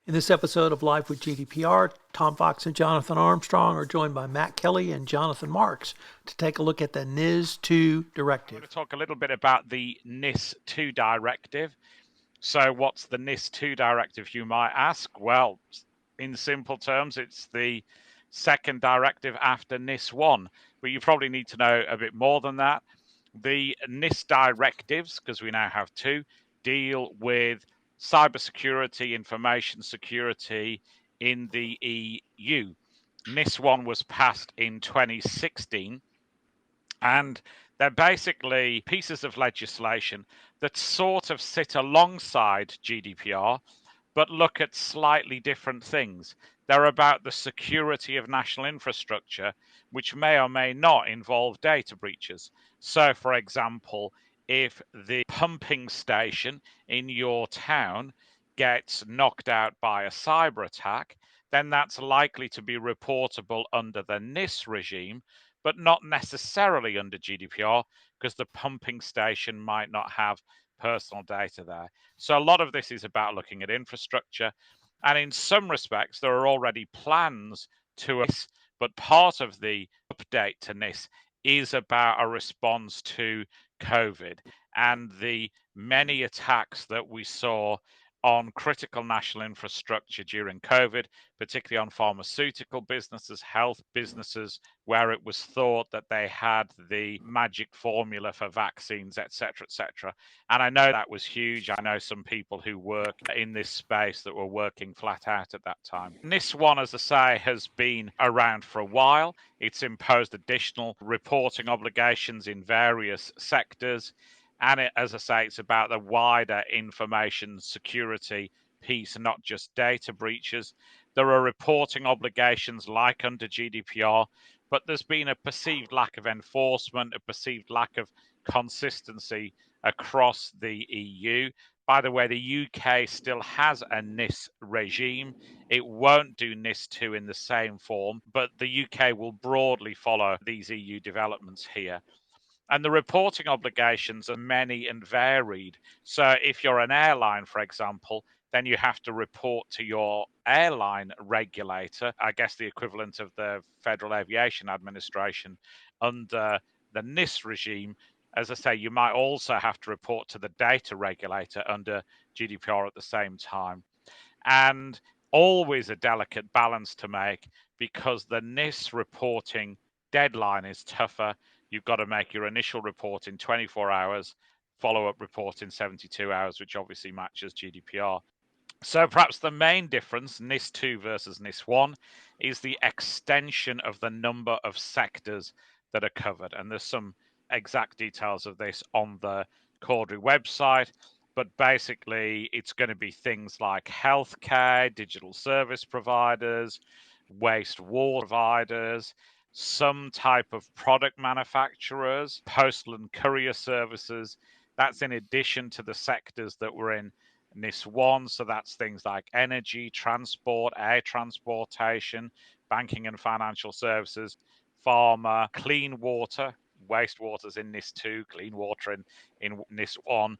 In this episode of Live with GDPR, Tom Fox and Jonathan Armstrong are joined by Matt Kelly and Jonathan Marks to take a look at the NIS II directive. I'm going to talk a little bit about the NIS II directive. So what's the NIS II directive, you might ask? Well, in simple terms, it's the second directive after NIS I, but you probably need to know a bit more than that. The NIS directives, because we now have two, deal with cybersecurity, information security in the EU. NIS I was passed in 2016, and they're basically pieces of legislation that sort of sit alongside GDPR, but look at slightly different things. They're about the security of national infrastructure, which may or may not involve data breaches. So, for example, if the pumping station in your town gets knocked out by a cyber attack, then that's likely to be reportable under the NIS regime, but not necessarily under GDPR, because the pumping station might not have personal data there. So a lot of this is about looking at infrastructure. And in some respects, there are already plans to NIS, but part of the update to NIS is about a response to COVID and the many attacks that we saw on critical national infrastructure during COVID, particularly on pharmaceutical businesses, health businesses, where it was thought that they had the magic formula for vaccines, etc., etc. And I know that was huge. I know some people who work in this space that were working flat out at that time. NIS I, as I say, has been around for a while. It's imposed additional reporting obligations in various sectors. And as I say, it's about the wider information security piece, not just data breaches. There are reporting obligations like under GDPR, but there's been a perceived lack of enforcement, a perceived lack of consistency across the EU. By the way, the UK still has a NIS regime. It won't do NIS II in the same form, but the UK will broadly follow these EU developments here. And the reporting obligations are many and varied. So if you're an airline, for example, then you have to report to your airline regulator, I guess the equivalent of the Federal Aviation Administration under the NIS regime. As I say, you might also have to report to the data regulator under GDPR at the same time. And always a delicate balance to make, because the NIS reporting deadline is tougher. You've got to make your initial report in 24 hours, follow-up report in 72 hours, which obviously matches GDPR. So perhaps the main difference, NIS II versus NIS I, is the extension of the number of sectors that are covered. And there's some exact details of this on the Cordery website. But basically, it's going to be things like healthcare, digital service providers, wastewater providers, some type of product manufacturers, postal and courier services. That's in addition to the sectors that were in NIS I. So that's things like energy, transport, air transportation, banking and financial services, pharma, clean water, wastewater's in NIS II, clean water in NIS I,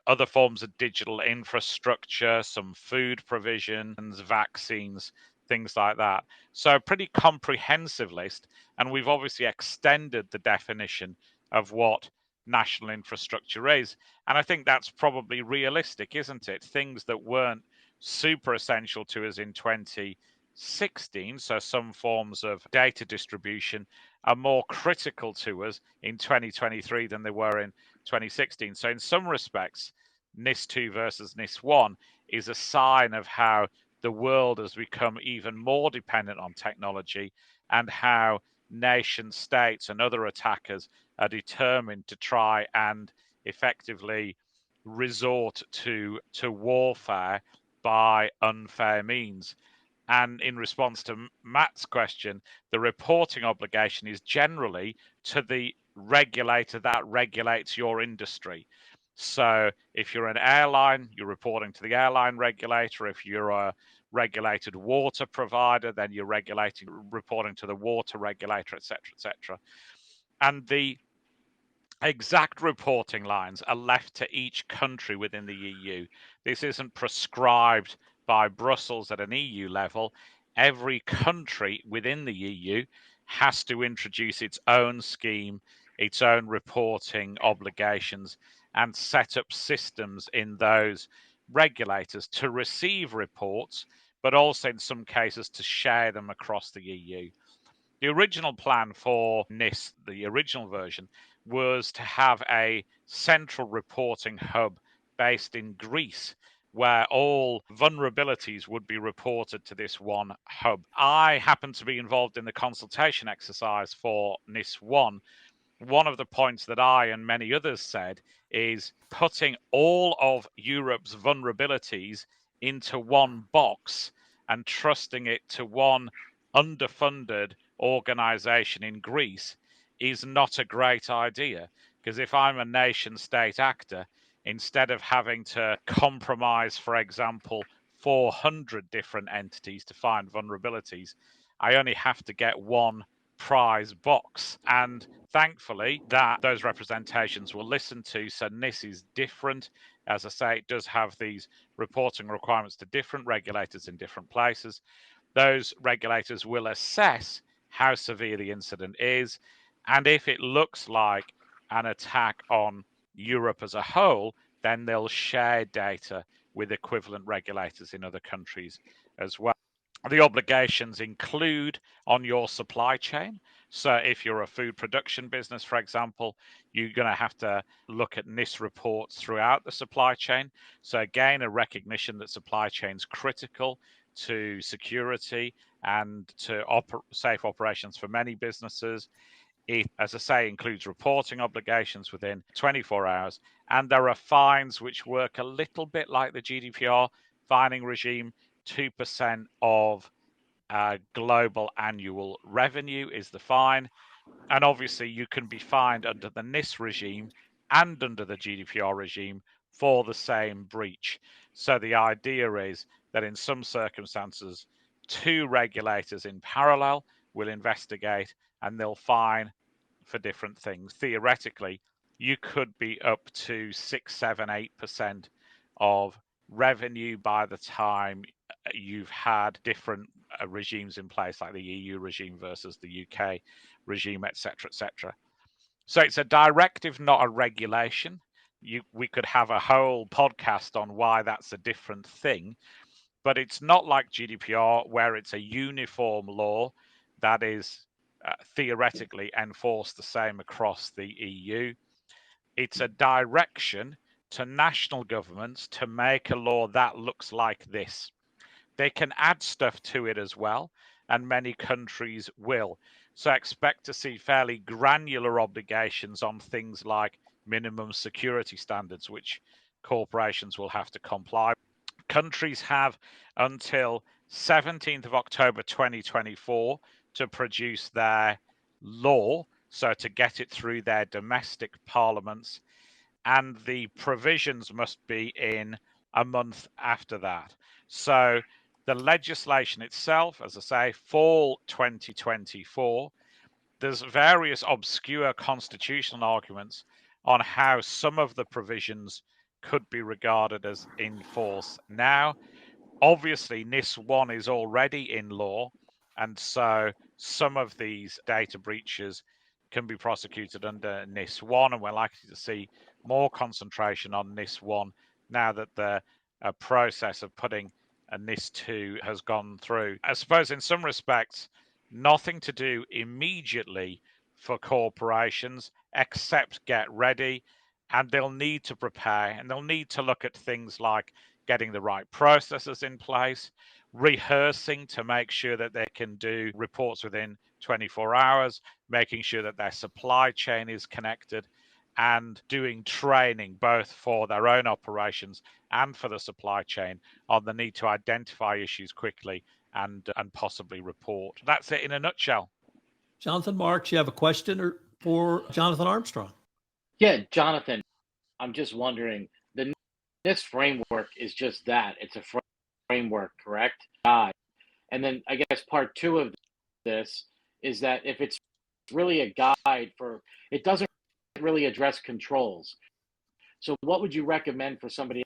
other forms of digital infrastructure, some food provisions, vaccines, things like that. So a pretty comprehensive list. And we've obviously extended the definition of what national infrastructure is. And I think that's probably realistic, isn't it? Things that weren't super essential to us in 2016, so some forms of data distribution, are more critical to us in 2023 than they were in 2016. So in some respects, NIS II versus NIS I is a sign of how the world has become even more dependent on technology, and how nation states and other attackers are determined to try and effectively resort to warfare by unfair means. And in response to Matt's question, the reporting obligation is generally to the regulator that regulates your industry. So if you're an airline, you're reporting to the airline regulator. If you're a regulated water provider, then you're reporting to the water regulator, etc., etc. And the exact reporting lines are left to each country within the EU. This isn't prescribed by Brussels at an EU level, every country within the EU has to introduce its own scheme, its own reporting obligations, and set up systems in those regulators to receive reports, but also in some cases to share them across the EU. The original plan for NIS, the original version, was to have a central reporting hub based in Greece, where all vulnerabilities would be reported to this one hub. I happen to be involved in the consultation exercise for NIS I. One of the points that I and many others said is putting all of Europe's vulnerabilities into one box and trusting it to one underfunded organization in Greece is not a great idea. Because if I'm a nation state actor, instead of having to compromise, for example, 400 different entities to find vulnerabilities, I only have to get one prize box. And thankfully, that those representations were listened to. So NIS is different. As I say, it does have these reporting requirements to different regulators in different places. Those regulators will assess how severe the incident is. And if it looks like an attack on Europe as a whole, then they'll share data with equivalent regulators in other countries as well. The obligations include on your supply chain. So if you're a food production business, for example, you're going to have to look at NIS reports throughout the supply chain. So again, a recognition that supply chain's critical to security and to safe operations for many businesses. It, as I say, includes reporting obligations within 24 hours. And there are fines which work a little bit like the GDPR fining regime. 2% of global annual revenue is the fine. And obviously, you can be fined under the NIS regime and under the GDPR regime for the same breach. So the idea is that in some circumstances, two regulators in parallel will investigate and they'll fine for different things. Theoretically, you could be up to 6, 7, 8% of revenue by the time you've had different regimes in place, like the EU regime versus the UK regime, etc., etc. So it's a directive, not a regulation. We could have a whole podcast on why that's a different thing, but it's not like GDPR, where it's a uniform law that is theoretically enforced the same across the EU. It's a direction to national governments to make a law that looks like this. They can add stuff to it as well, and many countries will. So expect to see fairly granular obligations on things like minimum security standards, which corporations will have to comply with. Countries have until 17th of October 2024 to produce their law, so to get it through their domestic parliaments, and the provisions must be in a month after that. So the legislation itself, as I say, fall 2024, there's various obscure constitutional arguments on how some of the provisions could be regarded as in force now. Obviously, NIS I is already in law, and so some of these data breaches can be prosecuted under NIS I, and we're likely to see more concentration on NIS I now that the process of putting a NIS II has gone through. I suppose in some respects, nothing to do immediately for corporations except get ready, and they'll need to prepare, and they'll need to look at things like getting the right processes in place, rehearsing to make sure that they can do reports within 24 hours, making sure that their supply chain is connected, and doing training both for their own operations and for the supply chain on the need to identify issues quickly and possibly report. That's it in a nutshell. Jonathan Marks, you have a question for Jonathan Armstrong? Yeah, Jonathan, I'm just wondering, the NIS framework is just that. It's a framework, correct? And then I guess part two of this is that if it's really a guide for, it doesn't really address controls. So what would you recommend for somebody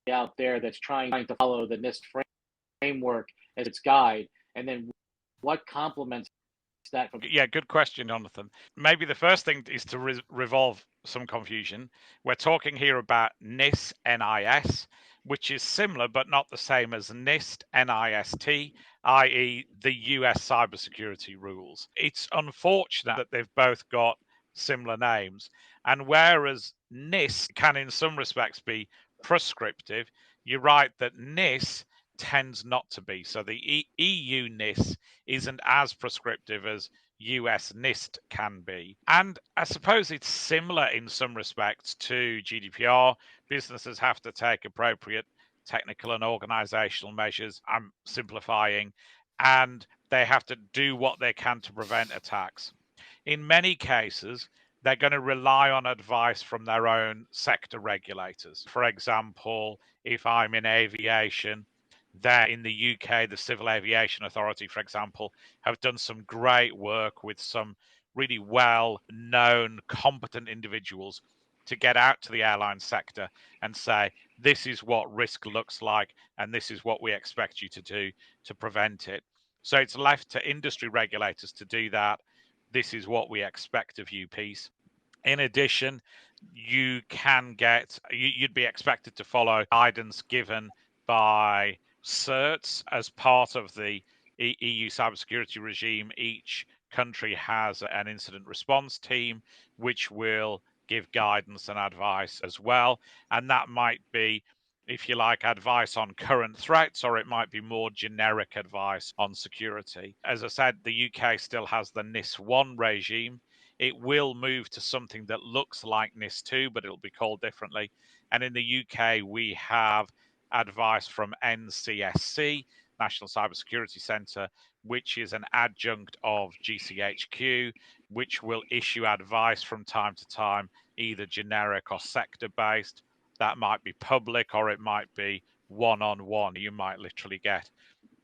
out there that's trying to follow the NIST framework as its guide, and then what complements that from? Yeah, good question, Jonathan. Maybe the first thing is to revolve some confusion. We're talking here about NIS NIS, which is similar but not the same as NIST NIST, i.e., the US cybersecurity rules. It's unfortunate that they've both got similar names. And whereas NIS can, in some respects, be prescriptive, you're right that NIS tends not to be. So the EU NIS isn't as prescriptive as US NIST can be. And I suppose it's similar in some respects to GDPR. Businesses have to take appropriate technical and organizational measures. I'm simplifying. And they have to do what they can to prevent attacks. In many cases, they're going to rely on advice from their own sector regulators. For example, if I'm in aviation, there in the UK, the Civil Aviation Authority, for example, have done some great work with some really well known, competent individuals to get out to the airline sector and say, this is what risk looks like, and this is what we expect you to do to prevent it. So it's left to industry regulators to do that. This is what we expect of you piece. In addition, you'd be expected to follow guidance given by certs as part of the EU cybersecurity regime. Each country has an incident response team which will give guidance and advice as well. And that might be, if you like, advice on current threats, or it might be more generic advice on security. As I said, the UK still has the NIS I regime. It will move to something that looks like NIS II, but it'll be called differently. And in the UK, we have advice from NCSC, National Cybersecurity Centre, which is an adjunct of GCHQ, which will issue advice from time to time, either generic or sector-based. That might be public, or it might be one-on-one. You might literally get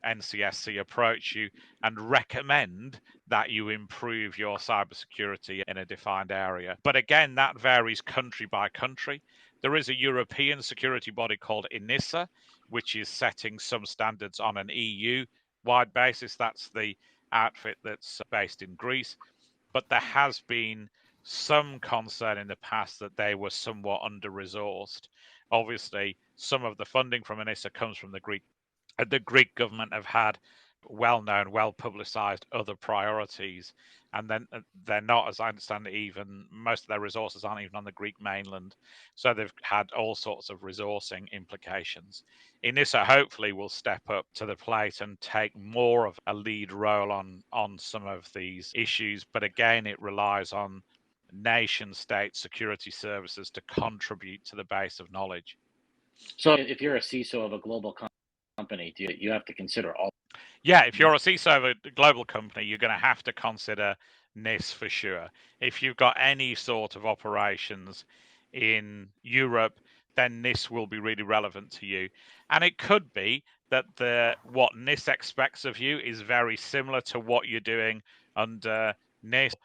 NCSC approach you and recommend that you improve your cybersecurity in a defined area. But again, that varies country by country. There is a European security body called ENISA, which is setting some standards on an EU-wide basis. That's the outfit that's based in Greece. But there has been some concern in the past that they were somewhat under-resourced. Obviously, some of the funding from ENISA comes from the Greek government have had well-known, well-publicized other priorities, and then they're not, as I understand it, even most of their resources aren't even on the Greek mainland, so they've had all sorts of resourcing implications. ENISA hopefully will step up to the plate and take more of a lead role on some of these issues, but again, it relies on nation-state security services to contribute to the base of knowledge. So if you're a CISO of a global company, do you have to consider all? Yeah, if you're a CISO of a global company, you're going to have to consider NIS for sure. If you've got any sort of operations in Europe, then NIS will be really relevant to you. And it could be that what NIS expects of you is very similar to what you're doing under NIS.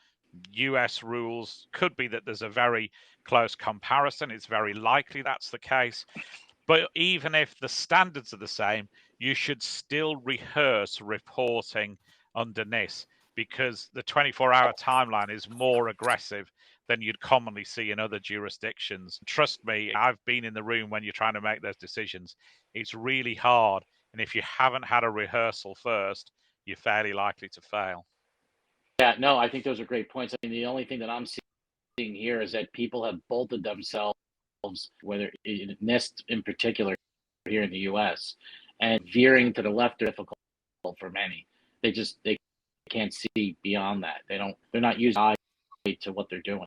US rules could be that there's a very close comparison. It's very likely that's the case. But even if the standards are the same, you should still rehearse reporting under NIS, because the 24-hour timeline is more aggressive than you'd commonly see in other jurisdictions. Trust me, I've been in the room when you're trying to make those decisions. It's really hard. And if you haven't had a rehearsal first, you're fairly likely to fail. Yeah, no, I think those are great points. I mean, the only thing that I'm seeing here is that people have bolted themselves, whether NIST in particular here in the U.S., and veering to the left are difficult for many. They can't see beyond that. They're not using eye to what they're doing.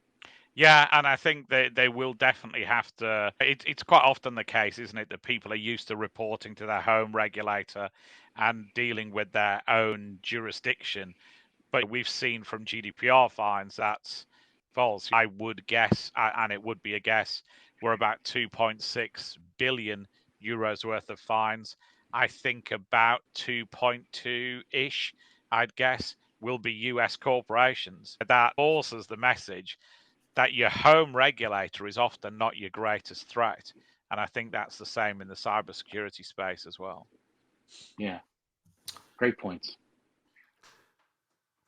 Yeah, and I think they will definitely have to. It's quite often the case, isn't it, that people are used to reporting to their home regulator and dealing with their own jurisdiction. But we've seen from GDPR fines that's false. I would guess, and it would be a guess, we're about 2.6 billion euros worth of fines. I think about 2.2-ish, I'd guess, will be US corporations. That forces the message that your home regulator is often not your greatest threat. And I think that's the same in the cybersecurity space as well. Yeah. Great points.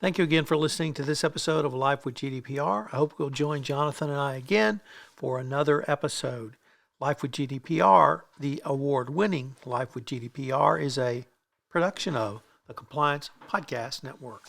Thank you again for listening to this episode of Life with GDPR. I hope you'll join Jonathan and I again for another episode. Life with GDPR, the award-winning Life with GDPR, is a production of the Compliance Podcast Network.